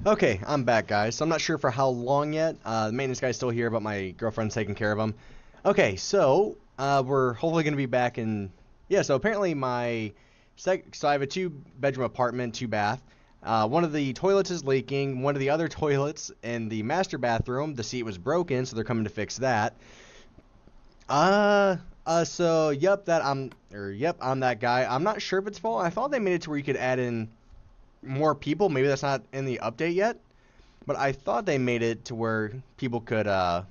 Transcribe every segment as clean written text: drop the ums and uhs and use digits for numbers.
Okay, I'm back, guys. So I'm not sure for how long yet. The maintenance guy's still here, but my girlfriend's taking care of him. Okay, so we're hopefully going to be back in. Yeah, so apparently so I have a two-bedroom apartment, two bath. One of the toilets is leaking. One of the other toilets in the master bathroom, the seat was broken, so they're coming to fix that. So yep, I'm that guy. I'm not sure if it's full. I thought they made it to where you could add in more people. Maybe that's not in the update yet. But I thought they made it to where people could, what's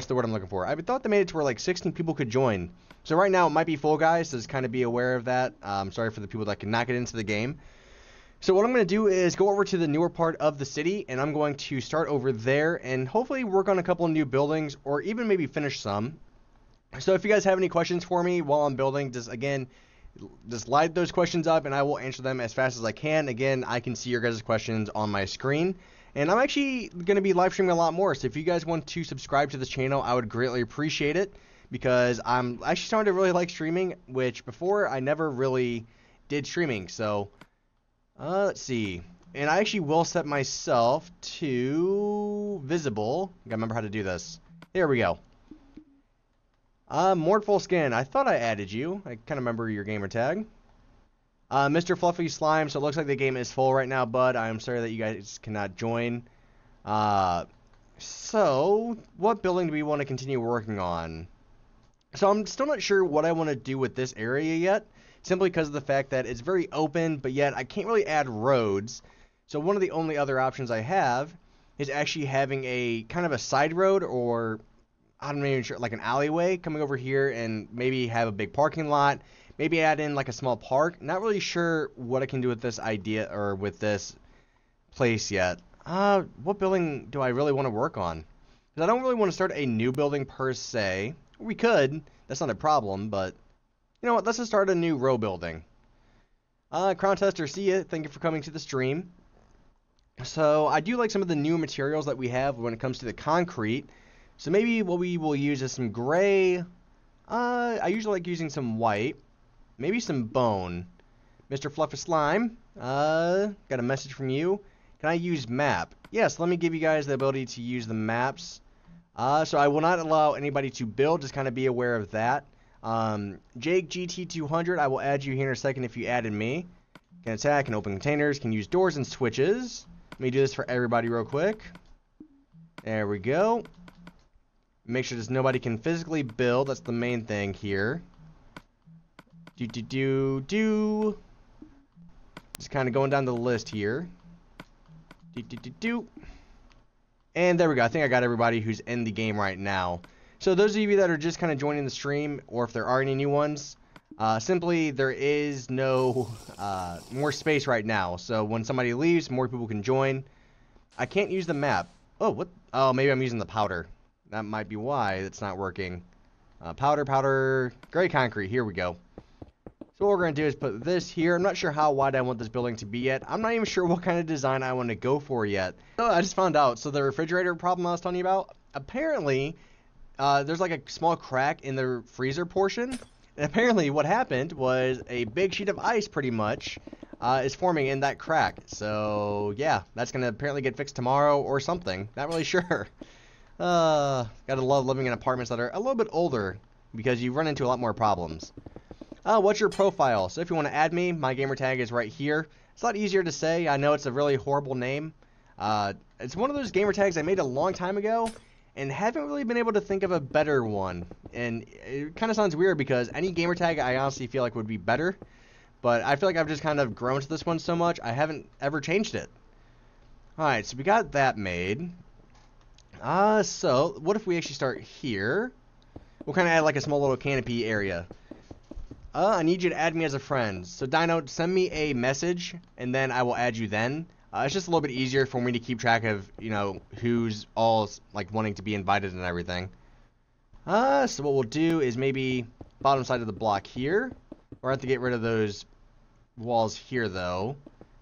the word I'm looking for? I thought they made it to where like 16 people could join. So right now it might be full, guys, so just kind of be aware of that. Sorry for the people that cannot get into the game. So what I'm going to do is go over to the newer part of the city, and I'm going to start over there and hopefully work on a couple of new buildings, or even maybe finish some. So if you guys have any questions for me while I'm building, just light those questions up and I will answer them as fast as I can. Again, I can see your guys' questions on my screen. And I'm actually going to be live streaming a lot more. So if you guys want to subscribe to this channel, I would greatly appreciate it. Because I'm actually starting to really like streaming, which before I never really did streaming. So, let's see. And I actually will set myself to visible. I gotta remember how to do this. There we go. Mournful Skin, I thought I added you. I kind of remember your gamer tag. Mr. Fluffy Slime, so it looks like the game is full right now, bud. I'm sorry that you guys cannot join. So, what building do we want to continue working on? So, I'm still not sure what I want to do with this area yet, simply because of the fact that it's very open, but yet I can't really add roads. So, one of the only other options I have is actually having a kind of a side road, or I'm not even sure, like an alleyway coming over here, and maybe have a big parking lot. Maybe add in like a small park. Not really sure what I can do with this idea or with this place yet. What building do I really want to work on? Because I don't really want to start a new building per se. We could. That's not a problem, but you know what? Let's just start a new row building. Crown Tester, see ya. Thank you for coming to the stream. So I do like some of the new materials that we have when it comes to the concrete. So maybe what we will use is some gray. I usually like using some white. Maybe some bone. Mr. Fluffy Slime, got a message from you. Can I use map? Yes, let me give you guys the ability to use the maps. So I will not allow anybody to build, just kind of be aware of that. Jake GT200, I will add you here in a second if you added me. Can attack, can open containers, can use doors and switches. Let me do this for everybody real quick. There we go. Make sure that nobody can physically build. That's the main thing here. Just kind of going down the list here. And there we go. I think I got everybody who's in the game right now. So those of you that are just kind of joining the stream, or if there are any new ones, simply there is no more space right now. So when somebody leaves, more people can join. I can't use the map. Oh, what? Oh, maybe I'm using the powder. That might be why it's not working. Powder, gray concrete. Here we go. So what we're going to do is put this here. I'm not sure how wide I want this building to be yet. I'm not even sure what kind of design I want to go for yet. Oh, I just found out. So the refrigerator problem I was telling you about, apparently there's like a small crack in the freezer portion. And apparently what happened was a big sheet of ice pretty much is forming in that crack. So yeah, that's going to apparently get fixed tomorrow or something. Not really sure. Gotta love living in apartments that are a little bit older because you run into a lot more problems. What's your profile? So if you want to add me, my gamer tag is right here. It's a lot easier to say. I know it's a really horrible name. It's one of those gamer tags I made a long time ago and haven't really been able to think of a better one. And it kind of sounds weird because any gamer tag I honestly feel like would be better. But I feel like I've just kind of grown to this one so much, I haven't ever changed it. Alright, so we got that made. So what if we actually start here? We'll kind of add like a small little canopy area. I need you to add me as a friend. So Dino, send me a message, and then I will add you then. It's just a little bit easier for me to keep track of, you know, who's all, like, wanting to be invited and everything. So what we'll do is maybe bottom side of the block here. Or I have to get rid of those walls here, though.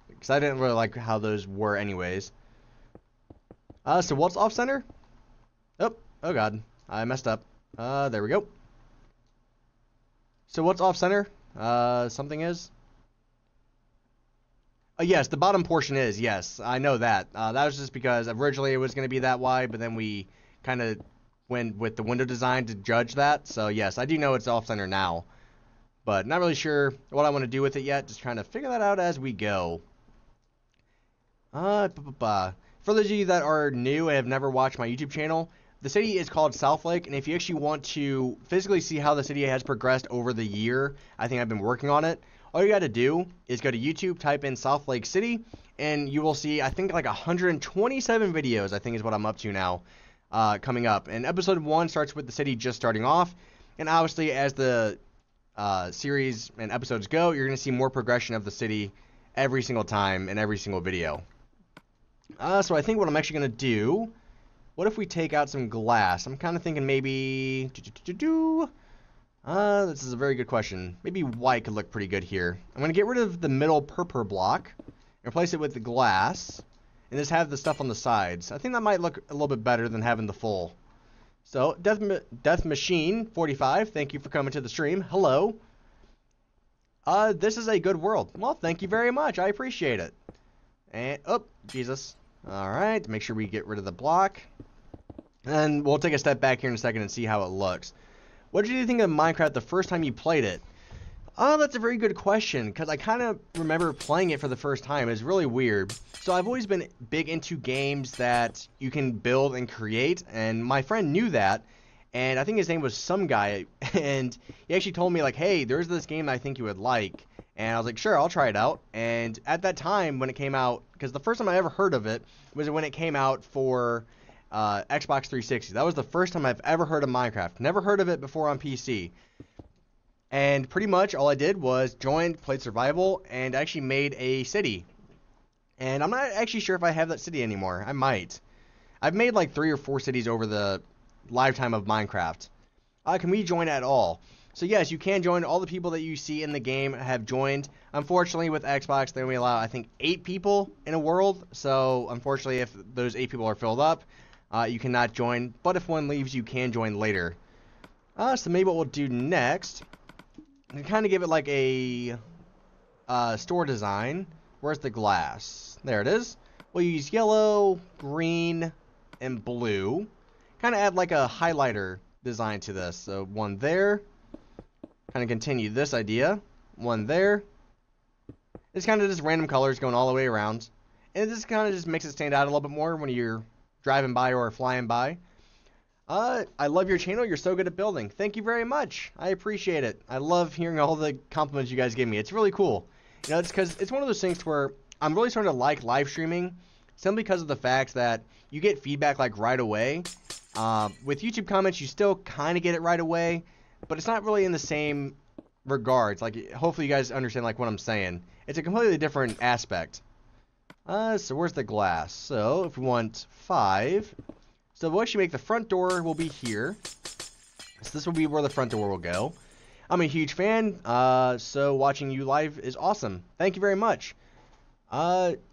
Because I didn't really like how those were anyways. So what's off-center? Oh god. I messed up. There we go. So what's off center? Something is? Yes, the bottom portion is, yes. I know that. That was just because originally it was going to be that wide, but then we kind of went with the window design to judge that. So, yes, I do know it's off-center now. But not really sure what I want to do with it yet. Just trying to figure that out as we go. For those of you that are new and have never watched my YouTube channel, the city is called Southlake, and if you actually want to physically see how the city has progressed over the year, I think I've been working on it, all you got to do is go to YouTube, type in Southlake City, and you will see, I think, like 127 videos, I think is what I'm up to now, coming up. And episode 1 starts with the city just starting off, and obviously as the series and episodes go, you're going to see more progression of the city every single time in every single video. So I think what I'm actually going to do, what if we take out some glass? I'm kind of thinking maybe... this is a very good question. Maybe white could look pretty good here. I'm going to get rid of the middle purple block, and replace it with the glass, and just have the stuff on the sides. I think that might look a little bit better than having the full. So, Death Machine 45, thank you for coming to the stream. Hello. This is a good world. Well, thank you very much. I appreciate it. And, oh, Jesus. Alright, make sure we get rid of the block. And we'll take a step back here in a second and see how it looks. What did you think of Minecraft the first time you played it? Oh, that's a very good question, because I kind of remember playing it for the first time. It's really weird. So I've always been big into games that you can build and create, and my friend knew that, and I think his name was Some Guy, and he actually told me, like, hey, there's this game I think you would like. And I was like, sure, I'll try it out. And at that time, when it came out, because the first time I ever heard of it was when it came out for Xbox 360. That was the first time I've ever heard of Minecraft. Never heard of it before on PC. And pretty much all I did was joined, played survival, and actually made a city. And I'm not actually sure if I have that city anymore. I might. I've made like 3 or 4 cities over the lifetime of Minecraft. Can we join at all? So yes, you can join. All the people that you see in the game have joined. Unfortunately, with Xbox, they only allow, I think, 8 people in a world. So unfortunately, if those 8 people are filled up, you cannot join. But if one leaves, you can join later. So maybe what we'll do next, and kind of give it like a store design. Where's the glass? There it is. We'll use yellow, green, and blue. Kind of add like a highlighter design to this. So one there. Kind of continue this idea. One there. It's kind of just random colors going all the way around. And this kind of just makes it stand out a little bit more when you're driving by or flying by. I love your channel. You're so good at building. Thank you very much. I appreciate it. I love hearing all the compliments you guys give me. It's really cool. You know, it's because it's one of those things where I'm really starting to like live streaming simply because of the fact that you get feedback like right away. With YouTube comments, you still kind of get it right away, but it's not really in the same regards. Like, hopefully you guys understand like what I'm saying. It's a completely different aspect. So where's the glass? So if we want 5, so we'll actually make the front door will be here. So this will be where the front door will go. I'm a huge fan, so watching you live is awesome. Thank you very much.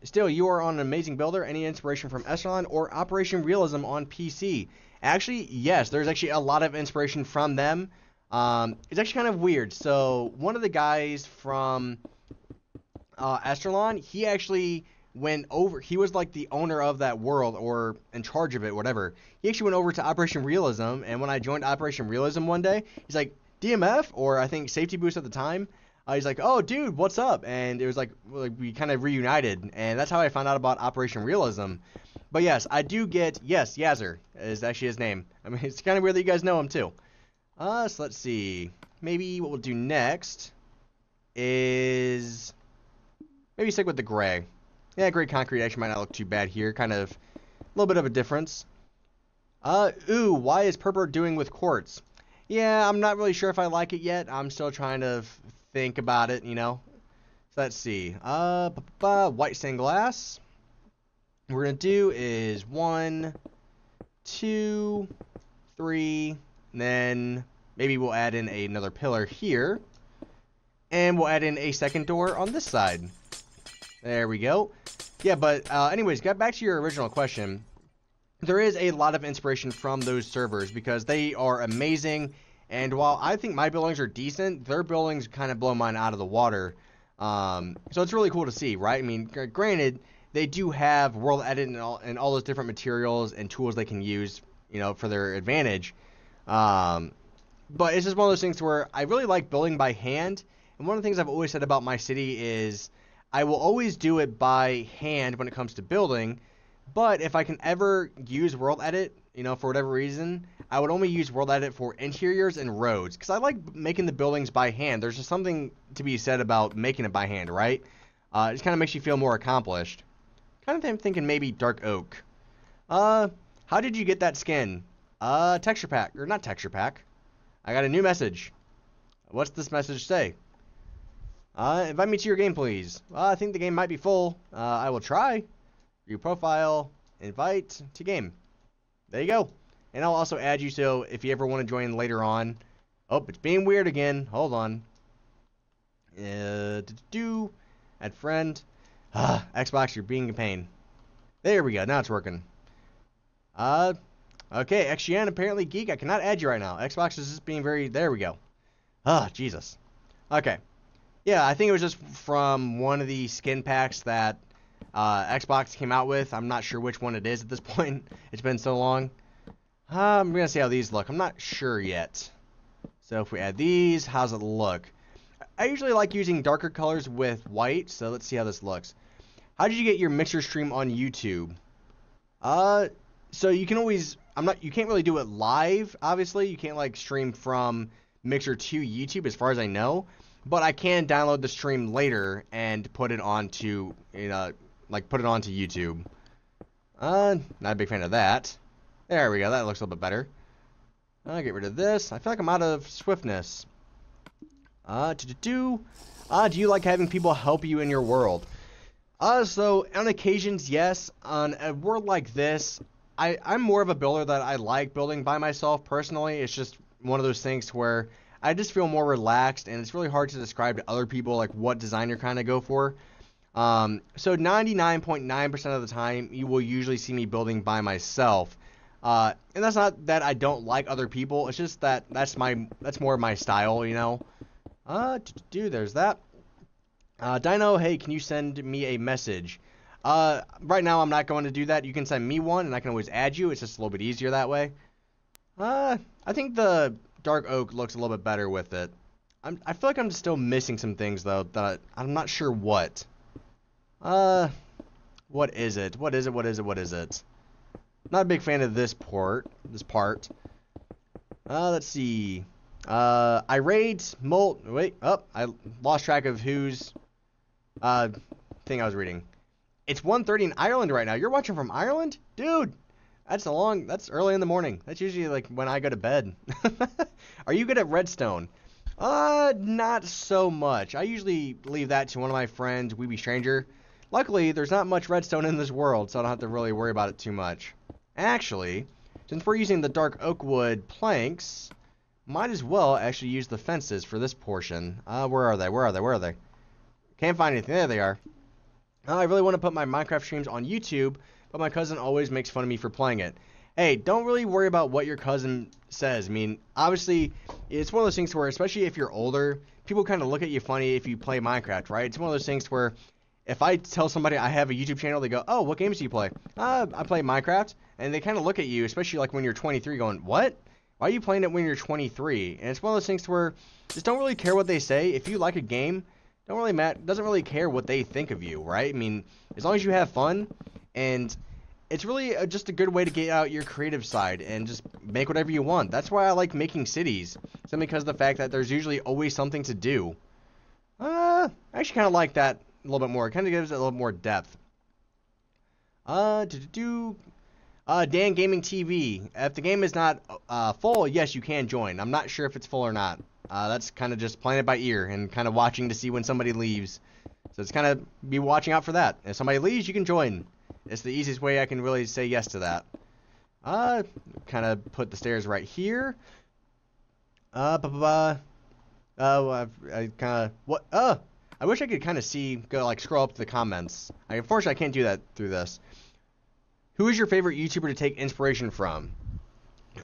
Still, you are an amazing builder. Any inspiration from Echelon or Operation Realism on PC? Actually, yes, there's actually a lot of inspiration from them. It's actually kind of weird. So one of the guys from Echelon, he actually went over, he was like the owner of that world or in charge of it, whatever. He actually went over to Operation Realism, and when I joined Operation Realism one day, he's like, DMF, or I think Safety Boost at the time, he's like, oh, dude, what's up? And it was like we kind of reunited, and that's how I found out about Operation Realism. But yes, I do get, yes, Yazzer is actually his name. I mean, it's kind of weird that you guys know him too. So let's see. Maybe what we'll do next is maybe stick with the gray. Yeah, gray concrete actually might not look too bad here. Kind of a little bit of a difference. Ooh, why is purple doing with quartz? Yeah, I'm not really sure if I like it yet. I'm still trying to think about it, you know. So let's see. White stained glass. What we're going to do is 1, 2, 3, and then maybe we'll add in another pillar here. And we'll add in a second door on this side. There we go. Yeah, but anyways, get back to your original question. There is a lot of inspiration from those servers because they are amazing. And while I think my buildings are decent, their buildings kind of blow mine out of the water. So it's really cool to see, right? I mean, granted, they do have world edit and all those different materials and tools they can use, you know, for their advantage. But it's just one of those things where I really like building by hand. And one of the things I've always said about my city is I will always do it by hand when it comes to building. But if I can ever use world edit, you know, for whatever reason, I would only use world edit for interiors and roads. Because I like making the buildings by hand. There's just something to be said about making it by hand, right? It just kind of makes you feel more accomplished. Kind of thinking maybe dark oak. How did you get that skin? Texture pack. Or not texture pack. I got a new message. What's this message say? Invite me to your game, please. I think the game might be full. I will try. View profile. Invite to game. There you go. And I'll also add you so if you ever want to join later on. Oh, it's being weird again. Hold on. Add friend. Xbox, you're being a pain. There we go. Now it's working. Okay, XGN, apparently geek. I cannot add you right now. Xbox is just being very... There we go. Jesus. Okay. Yeah, I think it was just from one of the skin packs that Xbox came out with. I'm not sure which one it is at this point. It's been so long. I'm going to see how these look. I'm not sure yet. So if we add these, how's it look? I usually like using darker colors with white, so let's see how this looks. How did you get your mixer stream on YouTube? So you can always... you can't really do it live, obviously. You can't, like, stream from Mixer to YouTube, as far as I know. But I can download the stream later and put it onto, you know, like, put it onto YouTube. Not a big fan of that. There we go. That looks a little bit better. I'll get rid of this. I feel like I'm out of swiftness. Do you like having people help you in your world? So, on occasions, yes. On a world like this... I'm more of a builder that I like building by myself personally. It's just one of those things where I just feel more relaxed, and it's really hard to describe to other people like what design you're kind of go for. So 99.9% of the time, you will usually see me building by myself. And that's not that I don't like other people. It's just that that's more of my style, you know. There's that. Dino, hey, can you send me a message? Right now I'm not going to do that. You can send me one, and I can always add you. It's just a little bit easier that way. I think the dark oak looks a little bit better with it. I feel like I'm still missing some things, though, that I'm not sure what. What is it? What is it? Not a big fan of this part. Let's see. Irate, Molt, wait, I lost track of whose, thing I was reading. It's 1:30 in Ireland right now. You're watching from Ireland? Dude, that's early in the morning. That's usually like when I go to bed. Are you good at redstone? Not so much. I usually leave that to one of my friends, Weeby Stranger. Luckily, there's not much redstone in this world, so I don't have to really worry about it too much. Actually, since we're using the dark oak wood planks, might as well actually use the fences for this portion. Where are they? Can't find anything. There they are. I really want to put my Minecraft streams on YouTube, but my cousin always makes fun of me for playing it. Hey, don't really worry about what your cousin says. I mean, obviously, it's one of those things where, especially if you're older, people kind of look at you funny if you play Minecraft, right? It's one of those things where if I tell somebody I have a YouTube channel, they go, oh, what games do you play? I play Minecraft. And they kind of look at you, especially like when you're 23, going, what? Why are you playing it when you're 23? And it's one of those things where just don't really care what they say. If you like a game, doesn't really care what they think of you, right? I mean, as long as you have fun, and it's really just a good way to get out your creative side and just make whatever you want. That's why I like making cities, simply because of the fact that there's usually always something to do. I actually kind of like that a little bit more. It kind of gives it a little more depth. Dan Gaming TV. If the game is not full, yes, you can join. I'm not sure if it's full or not. That's kind of just playing it by ear and kind of watching to see when somebody leaves. So it's kind of be watching out for that. If somebody leaves, you can join. It's the easiest way I can really say yes to that. Kind of put the stairs right here. I wish I could kind of scroll up to the comments. Unfortunately, I can't do that through this. Who is your favorite YouTuber to take inspiration from?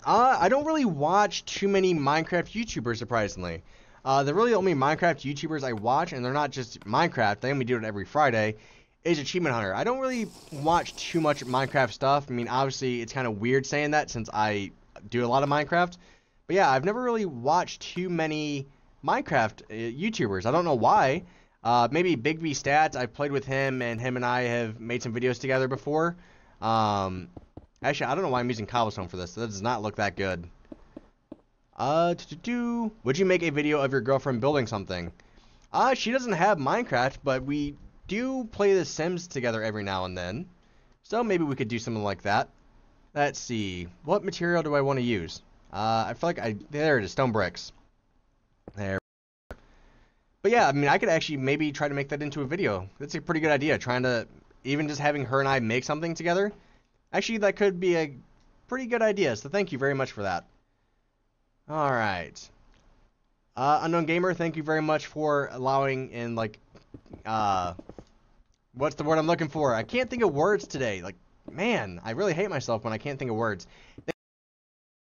I don't really watch too many Minecraft YouTubers, surprisingly. The really only Minecraft YouTubers I watch, and they're not just Minecraft, they only do it every Friday, is Achievement Hunter. I don't really watch too much Minecraft stuff. I mean, obviously, it's kind of weird saying that since I do a lot of Minecraft. But yeah, I've never really watched too many Minecraft YouTubers. I don't know why. Maybe Big V Stats. I've played with him, and him and I have made some videos together before. Actually, I don't know why I'm using cobblestone for this. That does not look that good. Would you make a video of your girlfriend building something? She doesn't have Minecraft, but we do play The Sims together every now and then. So maybe we could do something like that. Let's see. What material do I want to use? I feel like there it is, stone bricks. There. But yeah, I mean, I could actually maybe try to make that into a video. That's a pretty good idea. Trying to, even just having her and I make something together. Actually, that could be a pretty good idea. So thank you very much for that. Alright. Unknown Gamer, thank you very much for allowing in, like, what's the word I'm looking for? I can't think of words today. Like, man, I really hate myself when I can't think of words.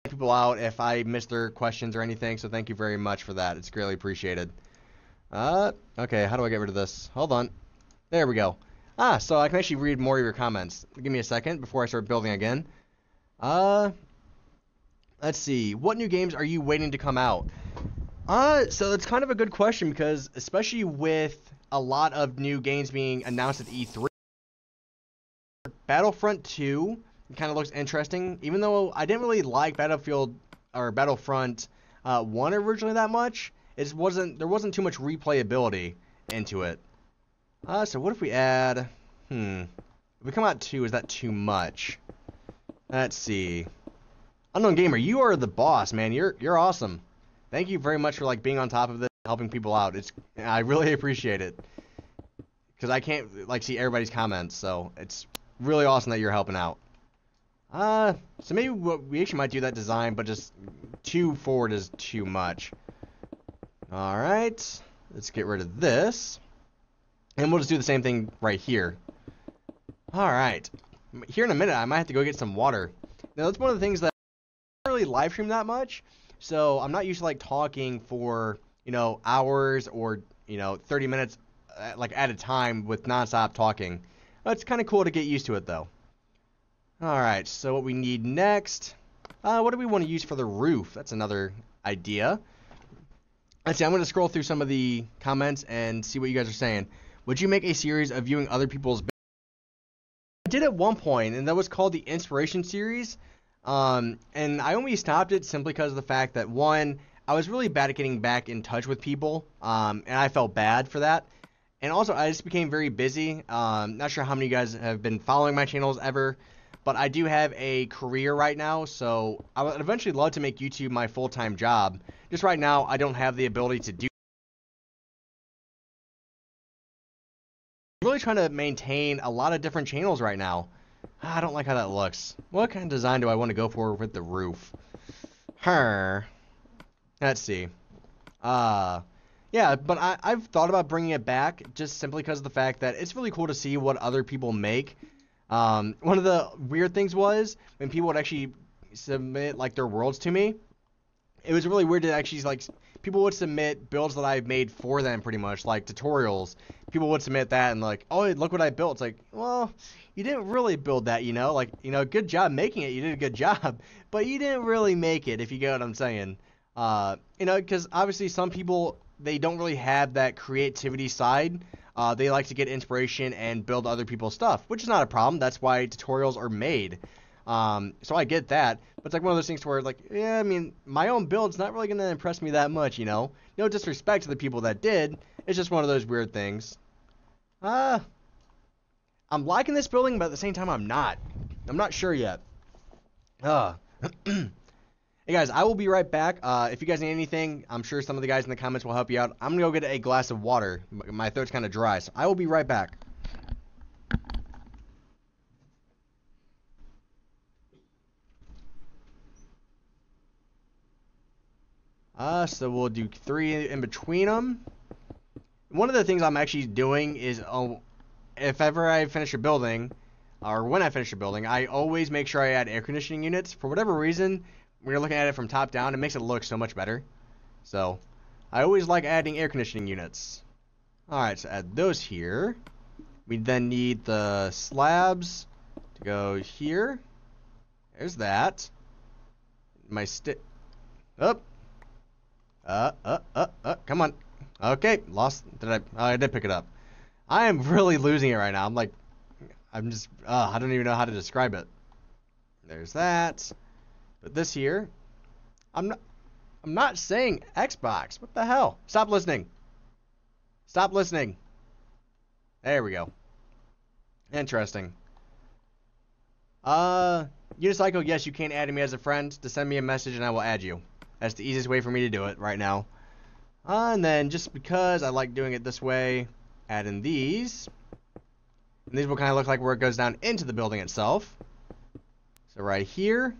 People out if I miss their questions or anything, so thank you very much for that. It's greatly appreciated. Okay, how do I get rid of this? Hold on. There we go. So I can actually read more of your comments. Give me a second before I start building again. Let's see. What new games are you waiting to come out? So that's kind of a good question because especially with a lot of new games being announced at E3, Battlefront 2 kind of looks interesting. Even though I didn't really like Battlefront 1 originally that much, there wasn't too much replayability into it. So what if we add, if we come out 2, is that too much? Let's see. Unknown Gamer, you are the boss, man. You're awesome. Thank you very much for like being on top of this, helping people out. I really appreciate it. Because I can't like see everybody's comments, so it's really awesome that you're helping out. So maybe we actually might do that design, but just too forward is too much. Alright. Let's get rid of this. And we'll just do the same thing right here. Alright. Here in a minute, I might have to go get some water. Now, that's one of the things that I don't really live stream that much. So, I'm not used to, like, talking for, hours or, 30 minutes, at a time with nonstop talking. It's kind of cool to get used to it, though. Alright, so what we need next. What do we want to use for the roof? That's another idea. Let's see, I'm going to scroll through some of the comments and see what you guys are saying. Would you make a series of viewing other people's... I did at one point, and that was called the Inspiration Series. And I only stopped it simply because of the fact that, one, I was really bad at getting back in touch with people, and I felt bad for that. And also, I just became very busy. Not sure how many of you guys have been following my channels ever, but I do have a career right now, so I would eventually love to make YouTube my full-time job. Just right now, I don't have the ability to do. I'm really trying to maintain a lot of different channels right now. I don't like how that looks. What kind of design do I want to go for with the roof? Let's see. Yeah, but I've thought about bringing it back just simply because of the fact that it's really cool to see what other people make. One of the weird things was when people would actually submit like their worlds to me. It was really weird to actually like people would submit builds that I've made for them pretty much, like tutorials. People would submit that and like, oh, look what I built. It's like, well, you didn't really build that, like, good job making it. You did a good job, but you didn't really make it, if you get what I'm saying. Because obviously some people, they don't really have that creativity side. They like to get inspiration and build other people's stuff, which is not a problem. That's why tutorials are made. So I get that, but it's like one of those things where like, yeah, I mean, my own build's not really going to impress me that much, No disrespect to the people that did. It's just one of those weird things. I'm liking this building, but at the same time, I'm not. I'm not sure yet. Hey guys, I will be right back. If you guys need anything, I'm sure some of the guys in the comments will help you out. I'm going to go get a glass of water. My throat's kind of dry, so I will be right back. So we'll do 3 in between them. One of the things I'm actually doing is, if ever I finish a building, or when I finish a building, I always make sure I add air conditioning units. For whatever reason, when you're looking at it from top down, it makes it look so much better. So, I always like adding air conditioning units. Alright, so add those here. We then need the slabs to go here. There's that. My stick. Up. Come on. Okay, lost. Did I? Oh, I did pick it up. I am really losing it right now. I'm just, I don't even know how to describe it. There's that. But this here, I'm not saying Xbox. What the hell? Stop listening. Stop listening. There we go. Interesting. Unicycle, yes, you can add me as a friend. To send me a message and I will add you. That's the easiest way for me to do it right now. And then just because I like doing it this way, add in these. And these will kind of look like where it goes down into the building itself. So right here.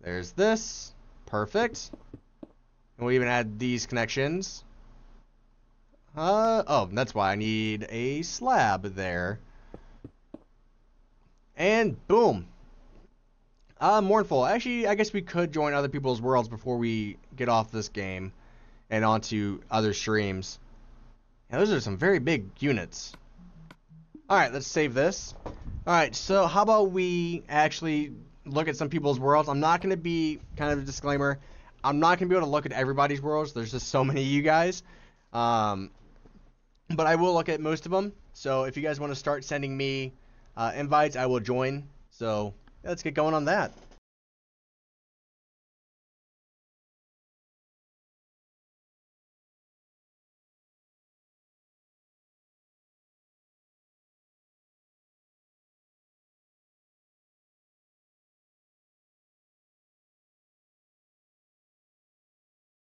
There's this. Perfect. And we'll even add these connections. Oh, that's why I need a slab there. And boom. Mournful. Actually, I guess we could join other people's worlds before we get off this game and onto other streams. Now, those are some very big units. Alright, let's save this. Alright, so how about we actually look at some people's worlds? I'm not going to be, kind of a disclaimer, I'm not going to be able to look at everybody's worlds. There's just so many of you guys. But I will look at most of them. So if you guys want to start sending me invites, I will join. So let's get going on that.